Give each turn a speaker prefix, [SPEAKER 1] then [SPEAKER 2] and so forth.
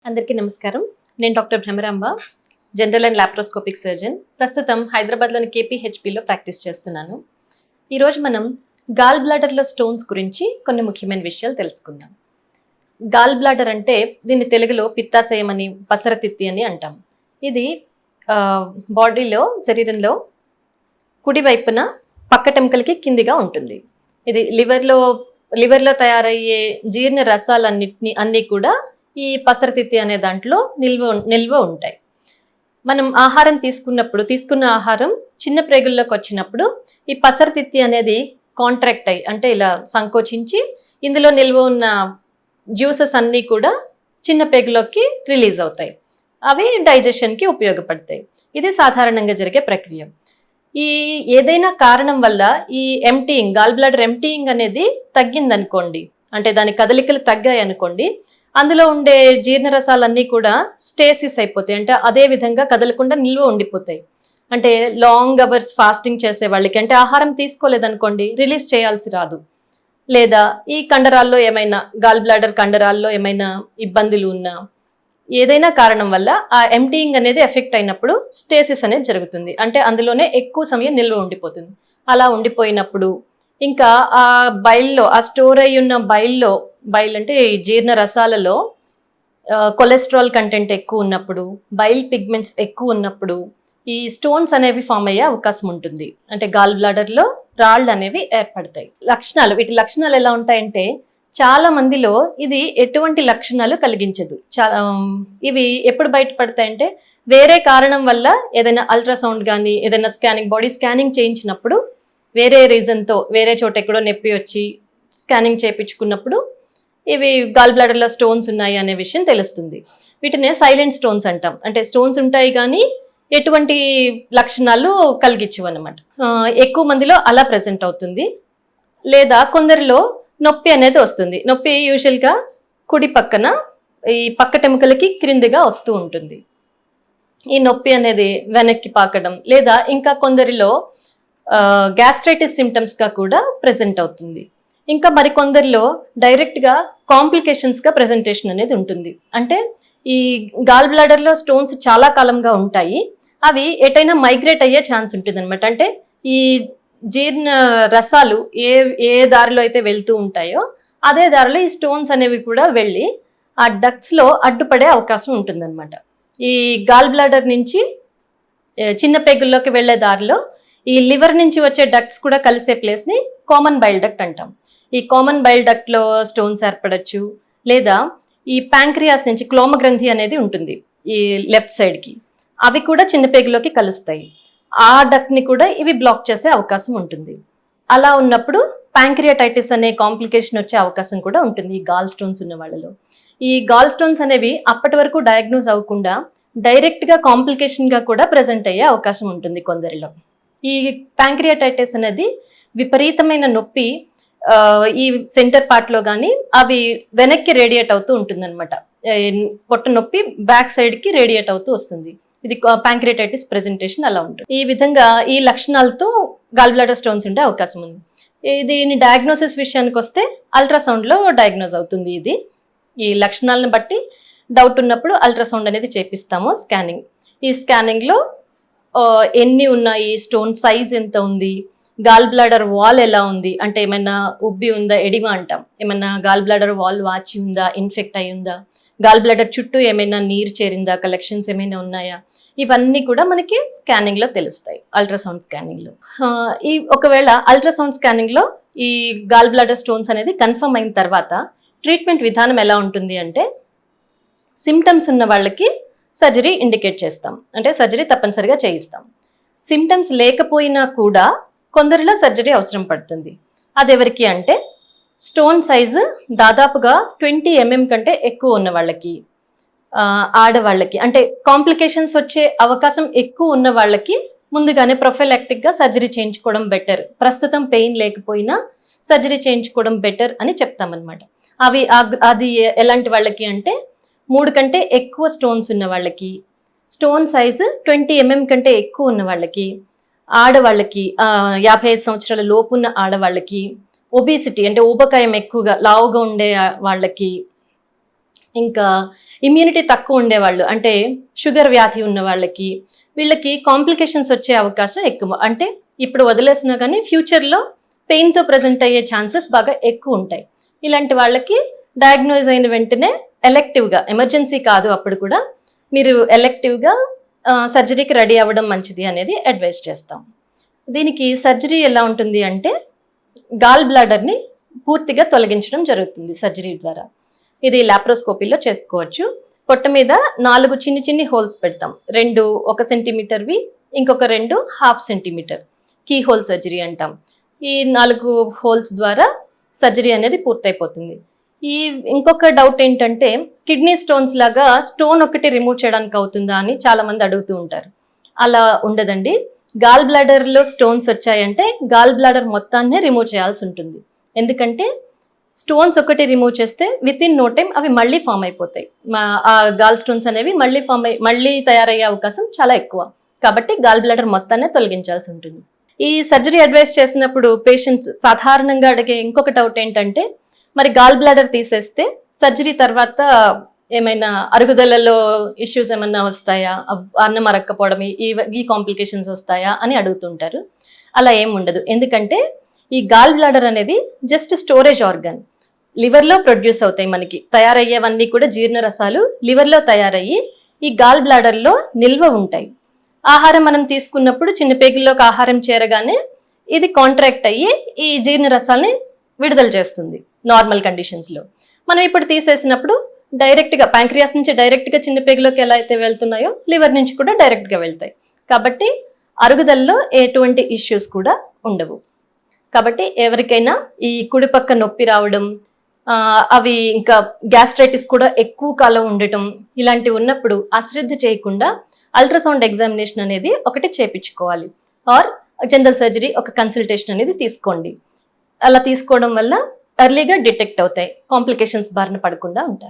[SPEAKER 1] అందరికీ నమస్కారం. నేను doctor Bhramaramba, general and laparoscopic surgeon. ప్రస్తుతం హైదరాబాద్లోని కేపీహెచ్బిలో ప్రాక్టీస్ చేస్తున్నాను. ఈరోజు మనం గాల్ బ్లాడర్లో స్టోన్స్ గురించి కొన్ని ముఖ్యమైన విషయాలు తెలుసుకుందాం. గాల్ బ్లాడర్ అంటే దీన్ని తెలుగులో పిత్తాశయం అని, పసరతిత్తి అని అంటాం. ఇది బాడీలో, శరీరంలో కుడివైపున పక్కటెముకలకి కిందిగా ఉంటుంది. ఇది లివర్లో తయారయ్యే జీర్ణ రసాలన్నిటిని కూడా ఈ పసరతిత్తి అనే దాంట్లో నిల్వ ఉంటాయి. మనం ఆహారం తీసుకున్న ఆహారం చిన్న ప్రేగుల్లోకి వచ్చినప్పుడు ఈ పసరతిత్తి అనేది కాంట్రాక్ట్ అయ్యి, అంటే ఇలా సంకోచించి ఇందులో నిల్వ ఉన్న జ్యూసెస్ అన్నీ కూడా చిన్న ప్రేగులోకి రిలీజ్ అవుతాయి. అవి డైజెషన్కి ఉపయోగపడతాయి. ఇది సాధారణంగా జరిగే ప్రక్రియ. ఈ ఏదైనా కారణం వల్ల ఈ గాల్ బ్లాడర్ ఎంప్టీయింగ్ అనేది తగ్గిందనుకోండి, అంటే దాని కదలికలు తగ్గాయి అనుకోండి, అందులో ఉండే జీర్ణరసాలన్నీ కూడా స్టేసిస్ అయిపోతాయి. అంటే అదే విధంగా కదలకుండా నిల్వ ఉండిపోతాయి. అంటే లాంగ్ అవర్స్ ఫాస్టింగ్ చేసే వాళ్ళకి, అంటే ఆహారం తీసుకోలేదనుకోండి, రిలీజ్ చేయాల్సి రాదు. లేదా ఈ కండరాల్లో ఏమైనా, గాల్ బ్లాడర్ కండరాల్లో ఏమైనా ఇబ్బందులు ఉన్నా, ఏదైనా కారణం వల్ల ఆ ఎంప్టీయింగ్ అనేది ఎఫెక్ట్ అయినప్పుడు స్టేసిస్ అనేది జరుగుతుంది. అంటే అందులోనే ఎక్కువ సమయం నిల్వ ఉండిపోతుంది. అలా ఉండిపోయినప్పుడు ఇంకా ఆ బైల్లో, ఆ స్టోర్ అయి ఉన్న బైల్ అంటే జీర్ణ రసాలలో కొలెస్ట్రాల్ కంటెంట్ ఎక్కువ ఉన్నప్పుడు, బైల్ పిగ్మెంట్స్ ఎక్కువ ఉన్నప్పుడు ఈ స్టోన్స్ అనేవి ఫామ్ అయ్యే అవకాశం ఉంటుంది. అంటే గాల్ బ్లాడర్లో రాళ్ళు అనేవి ఏర్పడతాయి. వీటి లక్షణాలు ఎలా ఉంటాయంటే, చాలా మందిలో ఇది ఎటువంటి లక్షణాలు కలిగించదు. ఇవి ఎప్పుడు బయటపడతాయంటే, వేరే కారణం వల్ల ఏదైనా అల్ట్రాసౌండ్ కానీ, ఏదైనా బాడీ స్కానింగ్ చేయించినప్పుడు, వేరే రీజన్తో వేరే చోట ఎక్కడో నొప్పి వచ్చి స్కానింగ్ చేయించుకున్నప్పుడు ఇవి గాల్ బ్లాడర్లో స్టోన్స్ ఉన్నాయి అనే విషయం తెలుస్తుంది. వీటినే సైలెంట్ స్టోన్స్ అంటాం. అంటే స్టోన్స్ ఉంటాయి కానీ ఎటువంటి లక్షణాలు కలిగించవు అన్నమాట. ఎక్కువ మందిలో అలా ప్రజెంట్ అవుతుంది. లేదా కొందరిలో నొప్పి అనేది వస్తుంది. నొప్పి యూజువల్గా కుడి పక్కన ఈ పక్కటెముకలకి క్రిందిగా వస్తూ ఉంటుంది. ఈ నొప్పి అనేది వెనక్కి పాకడం, లేదా ఇంకా కొందరిలో గ్యాస్ట్రైటిస్ సిమ్టమ్స్గా కూడా ప్రెజెంట్ అవుతుంది. ఇంకా మరికొందరిలో డైరెక్ట్గా కాంప్లికేషన్స్గా ప్రెజెంటేషన్ అనేది ఉంటుంది. అంటే ఈ గాల్ బ్లాడర్లో స్టోన్స్ చాలా కాలంగా ఉంటాయి. అవి ఎటైనా మైగ్రేట్ అయ్యే ఛాన్స్ ఉంటుంది అనమాట. అంటే ఈ జీర్ణ రసాలు ఏ దారిలో అయితే వెళ్తూ ఉంటాయో అదే దారిలో ఈ స్టోన్స్ అనేవి కూడా వెళ్ళి ఆ డక్ట్స్లో అడ్డుపడే అవకాశం ఉంటుందన్నమాట. ఈ గాల్ బ్లాడర్ నుంచి చిన్న పెగుల్లోకి వెళ్లే దారిలో ఈ లివర్ నుంచి వచ్చే డక్ట్స్ కూడా కలిసే ప్లేస్ని కామన్ బైల్ డక్ట్ అంటాం. ఈ కామన్ బైల్ డక్ట్లో స్టోన్స్ ఏర్పడచ్చు. లేదా ఈ ప్యాంక్రియాస్ నుంచి క్లోమగ్రంథి అనేది ఉంటుంది ఈ లెఫ్ట్ సైడ్కి, అవి కూడా చిన్న పేగులోకి కలుస్తాయి. ఆ డక్ట్ని కూడా ఇవి బ్లాక్ చేసే అవకాశం ఉంటుంది. అలా ఉన్నప్పుడు ప్యాంక్రియాటైటిస్ అనే కాంప్లికేషన్ వచ్చే అవకాశం కూడా ఉంటుంది ఈ గాల్ స్టోన్స్ ఉన్న వాళ్ళలో. ఈ గాల్ స్టోన్స్ అనేవి అప్పటి వరకు డయాగ్నోజ్ అవ్వకుండా డైరెక్ట్గా కాంప్లికేషన్గా కూడా ప్రజెంట్ అయ్యే అవకాశం ఉంటుంది కొందరిలో. ఈ ప్యాంక్రియాటైటిస్ అనేది విపరీతమైన నొప్పి ఈ సెంటర్ పార్ట్లో కానీ అవి వెనక్కి రేడియేట్ అవుతూ ఉంటుంది అనమాట. పొట్ట నొప్పి బ్యాక్ సైడ్కి రేడియేట్ అవుతూ వస్తుంది. ఇది ప్యాంక్రియాటైటిస్ ప్రెజెంటేషన్ అలా ఉంటుంది. ఈ విధంగా ఈ లక్షణాలతో గాల్ బ్లాడర్ స్టోన్స్ ఉండే అవకాశం ఉంది. దీని డయాగ్నోసిస్ విషయానికి వస్తే అల్ట్రాసౌండ్లో డయాగ్నోజ్ అవుతుంది. ఇది ఈ లక్షణాలను బట్టి డౌట్ ఉన్నప్పుడు అల్ట్రాసౌండ్ అనేది చేపిస్తాము. ఈ స్కానింగ్లో ఎన్ని ఉన్నాయి, స్టోన్ సైజ్ ఎంత ఉంది, గాల్ బ్లాడర్ వాల్ ఎలా ఉంది, అంటే ఏమైనా ఉబ్బి ఉందా, ఎడిమా అంటాం, ఏమైనా గాల్ బ్లాడర్ వాల్ వాచి ఉందా, ఇన్ఫెక్ట్ అయి ఉందా, గాల్ బ్లాడర్ చుట్టూ ఏమైనా నీరు చేరిందా, కలెక్షన్స్ ఏమైనా ఉన్నాయా, ఇవన్నీ కూడా మనకి స్కానింగ్లో తెలుస్తాయి, అల్ట్రాసౌండ్ స్కానింగ్లో. ఒకవేళ అల్ట్రాసౌండ్ స్కానింగ్లో ఈ గాల్ బ్లాడర్ స్టోన్స్ అనేది కన్ఫర్మ్ అయిన తర్వాత ట్రీట్మెంట్ విధానం ఎలా ఉంటుంది అంటే, సిమ్టమ్స్ ఉన్న వాళ్ళకి సర్జరీ ఇండికేట్ చేస్తాం. అంటే సర్జరీ తప్పనిసరిగా చేయిస్తాం. సిమ్టమ్స్ లేకపోయినా కూడా కొందరిలో సర్జరీ అవసరం పడుతుంది. అదెవరికి అంటే, స్టోన్ సైజు దాదాపుగా 20 mm కంటే ఎక్కువ ఉన్న వాళ్ళకి, ఆడవాళ్ళకి, అంటే కాంప్లికేషన్స్ వచ్చే అవకాశం ఎక్కువ ఉన్న వాళ్ళకి ముందుగానే ప్రొఫైలాక్టిక్గా సర్జరీ చేయించుకోవడం బెటర్. ప్రస్తుతం పెయిన్ లేకపోయినా సర్జరీ చేయించుకోవడం బెటర్ అని చెప్తామన్నమాట. అది ఎలాంటి వాళ్ళకి అంటే, 3 కంటే ఎక్కువ స్టోన్స్ ఉన్న వాళ్ళకి, స్టోన్ సైజు 20 mm కంటే ఎక్కువ ఉన్న వాళ్ళకి, ఆడవాళ్ళకి 55 సంవత్సరాల లోపు ఉన్న ఆడవాళ్ళకి, ఒబిసిటీ అంటే ఊబకాయం ఎక్కువగా లావుగా ఉండే వాళ్ళకి, ఇంకా ఇమ్యూనిటీ తక్కువ ఉండేవాళ్ళు, అంటే షుగర్ వ్యాధి ఉన్న వాళ్ళకి, వీళ్ళకి కాంప్లికేషన్స్ వచ్చే అవకాశం ఎక్కువ. అంటే ఇప్పుడు వదిలేసినా కానీ ఫ్యూచర్లో పెయిన్తో ప్రజెంట్ అయ్యే ఛాన్సెస్ బాగా ఎక్కువ ఉంటాయి. ఇలాంటి వాళ్ళకి డయాగ్నోజ్ అయిన వెంటనే ఎలెక్టివ్గా, ఎమర్జెన్సీ కాదు అప్పుడు కూడా, మీరు ఎలెక్టివ్గా సర్జరీకి రెడీ అవ్వడం మంచిది అనేది అడ్వైస్ చేస్తాం. దీనికి సర్జరీ ఎలా ఉంటుంది అంటే గాల్ బ్లాడర్ని పూర్తిగా తొలగించడం జరుగుతుంది సర్జరీ ద్వారా. ఇది లాప్రోస్కోపీలో చేసుకోవచ్చు. పొట్ట మీద 4 చిన్ని హోల్స్ పెడతాం, 2 1 సెంటీమీటర్వి, ఇంకొక 2 1/2 సెంటీమీటర్, కీ హోల్ సర్జరీ అంటాం. ఈ 4 హోల్స్ ద్వారా సర్జరీ అనేది పూర్తయిపోతుంది. ఈ ఇంకొక డౌట్ ఏంటంటే కిడ్నీ స్టోన్స్ లాగా స్టోన్ ఒకటి రిమూవ్ చేయడానికి అవుతుందా అని చాలా మంది అడుగుతూ ఉంటారు. అలా ఉండదండి. గాల్ బ్లాడర్లో స్టోన్స్ వచ్చాయంటే గాల్ బ్లాడర్ మొత్తాన్నే రిమూవ్ చేయాల్సి ఉంటుంది. ఎందుకంటే స్టోన్స్ ఒకటి రిమూవ్ చేస్తే విత్ ఇన్ నో టైం అవి మళ్ళీ ఫామ్ అయిపోతాయి. ఆ గాల్ స్టోన్స్ అనేవి మళ్ళీ తయారయ్యే అవకాశం చాలా ఎక్కువ. కాబట్టి గాల్ బ్లాడర్ మొత్తాన్నే తొలగించాల్సి ఉంటుంది. ఈ సర్జరీ అడ్వైస్ చేసినప్పుడు పేషెంట్స్ సాధారణంగా అడిగే ఇంకొక డౌట్ ఏంటంటే, మరి గాల్ బ్లాడర్ తీసేస్తే సర్జరీ తర్వాత ఏమైనా అరుగుదలలో ఇష్యూస్ ఏమైనా వస్తాయా, అన్నం అరక్కపోవడం, ఈ కాంప్లికేషన్స్ వస్తాయా అని అడుగుతుంటారు. అలా ఏం ఉండదు. ఎందుకంటే ఈ గాల్ బ్లాడర్ అనేది జస్ట్ స్టోరేజ్ ఆర్గన్. లివర్లో ప్రొడ్యూస్ అవుతాయి, మనకి తయారయ్యేవన్నీ కూడా జీర్ణరసాలు లివర్లో తయారయ్యి ఈ గాల్ బ్లాడర్లో నిల్వ ఉంటాయి. ఆహారం మనం తీసుకున్నప్పుడు చిన్న పేగుల్లోకి ఆహారం చేరగానే ఇది కాంట్రాక్ట్ అయ్యి ఈ జీర్ణరసాలని విడుదల చేస్తుంది నార్మల్ కండిషన్స్లో. మనం ఇప్పుడు తీసేసినప్పుడు డైరెక్ట్గా ప్యాంక్రియాస్ నుంచి డైరెక్ట్గా చిన్న పేగులోకి ఎలా అయితే వెళ్తున్నాయో లివర్ నుంచి కూడా డైరెక్ట్గా వెళ్తాయి. కాబట్టి అరుగుదలలో ఎటువంటి ఇష్యూస్ కూడా ఉండవు. కాబట్టి ఎవరికైనా ఈ కుడిపక్క నొప్పి రావడం, అవి ఇంకా గ్యాస్ట్రైటిస్ కూడా ఎక్కువ కాలం ఉండటం, ఇలాంటివి ఉన్నప్పుడు అశ్రద్ధ చేయకుండా అల్ట్రాసౌండ్ ఎగ్జామినేషన్ అనేది ఒకటి చేయించుకోవాలి. ఆర్ జనరల్ సర్జరీ ఒక కన్సల్టేషన్ అనేది తీసుకోండి. అలా తీసుకోవడం వల్ల ఎర్లీగా డిటెక్ట్ అవుతాయి, కాంప్లికేషన్స్ బారిన పడకుండా ఉంటారు.